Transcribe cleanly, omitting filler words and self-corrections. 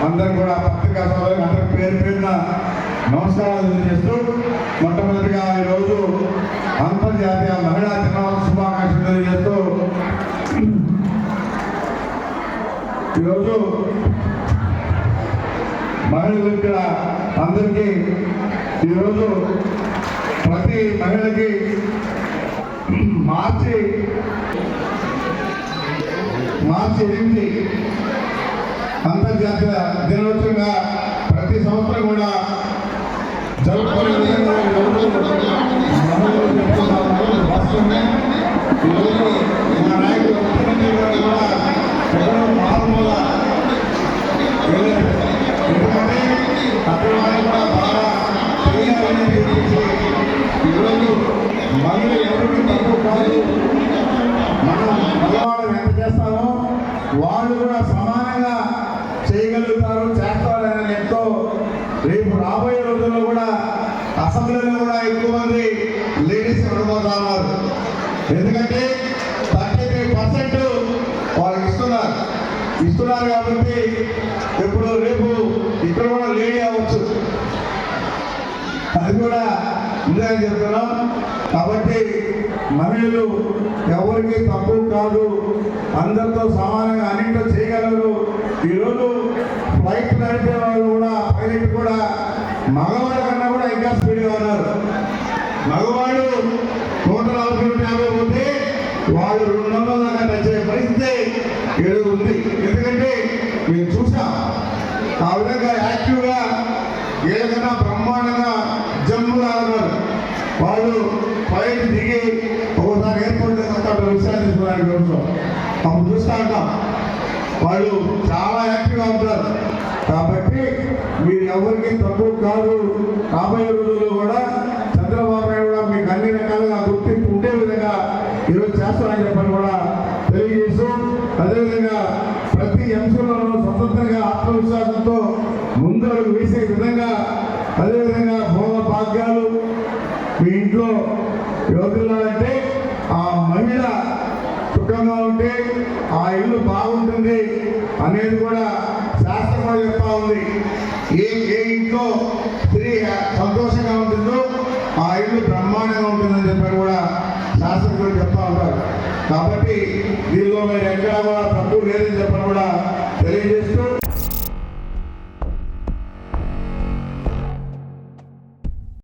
అందరూ కూడా పత్రికా సోదరులకు అందరికి పేరు పేరున నమస్కారాలు తెలియజేస్తూ మొట్టమొదటిగా ఈరోజు అంతర్జాతీయ మహిళా దినోత్సవ శుభాకాంక్షలు తెలియజేస్తూ ఈరోజు మహిళలు ఇక్కడ అందరికీ ఈరోజు ప్రతి మహిళకి మార్చి 8 అంతర్జాతీయ దినోత్సవంగా ప్రతి సంవత్సరం కూడా జరుపుకునే విధంగా ఈరోజు మా నాయకులు ముఖ్యమంత్రి గారు కూడా ఎక్కడో మారుమూల ఎందుకంటే అక్కడ వాళ్ళు కూడా బాగా చేయాలని చెప్పేసి ఈరోజు మహిళలు ఎవరికి తక్కువ కాదు, మనం మగవాళ్ళు ఎంత చేస్తామో వాళ్ళు కూడా సమానంగా చేయగలుగుతారు, చేస్తారని ఎంతో రేపు రాబోయే రోజుల్లో కూడా అసెంబ్లీలో కూడా ఎక్కువ మంది లేడీస్ ఉండబోతున్నారు. ఎందుకంటే 33% వాళ్ళకి ఇస్తున్నారు కాబట్టి ఇప్పుడు రేపు ఇక్కడ కూడా లేడీ అవ్వచ్చు, అది కూడా ఉందని చెప్తున్నాం. కాబట్టి మహిళలు ఎవరికి తక్కువ కాదు, అందరితో సమానంగా అన్నింటిలో చేయగలరు. ఈరోజు ఫ్లైట్ నడిపే వాళ్ళు కూడా పైలట్ కూడా మగవాళ్ళ కన్నా కూడా ఇంకా స్పీడ్గా ఉన్నారు. మగవాళ్ళు 140-150 పోతే వాళ్ళు 200 దాకా నచ్చే పరిస్థితి ఈరోజు ఉంది. ఎందుకంటే మేము చూసాం ఆ విధంగా యాక్టివ్గా ఏదైనా బ్రహ్మాండంగా జమ్ములు ఆడతారు. వాళ్ళు ఫ్లైట్ దిగి ఒకసారి ఎయిర్పోర్ట్ అక్కడ విషయాలు తీసుకోవడానికి కోసం అప్పుడు చూస్తూ ఉంటాం. వాళ్ళు చాలా యాక్టివ్గా ఉంటారు. కాబట్టి మీరు ఎవరికి తక్కువ కాదు. రాబోయే రోజుల్లో కూడా చంద్రబాబు నాయుడు కూడా మీకు అన్ని రకాలుగా గుర్తింపు ఉండే విధంగా ఈరోజు చేస్తారని చెప్పని కూడా తెలియజేస్తూ, అదేవిధంగా ప్రతి అంశంలోనూ స్వతంత్రంగా ఆత్మవిశ్వాసంతో ముందడుగు వేసే విధంగా, అదేవిధంగా భోగ భాగ్యాలు మీ ఇంట్లో యోగులంటే ఆ మహిళ సుఖంగా ఉంటే ఆ ఇల్లు బాగుంటుంది అనేది కూడా శాస్త్రం కూడా చెప్తా ఉంది. ఏ ఇంట్లో స్త్రీ సంతోషంగా ఉంటుందో ఆ ఇల్లు బ్రహ్మాండంగా ఉంటుందని చెప్పని కూడా శాస్త్రం కూడా చెప్తా ఉంటారు. కాబట్టి దీనిలో మీరు ఎక్కడా కూడా తక్కువ లేదని చెప్పని కూడా తెలియజేస్తూ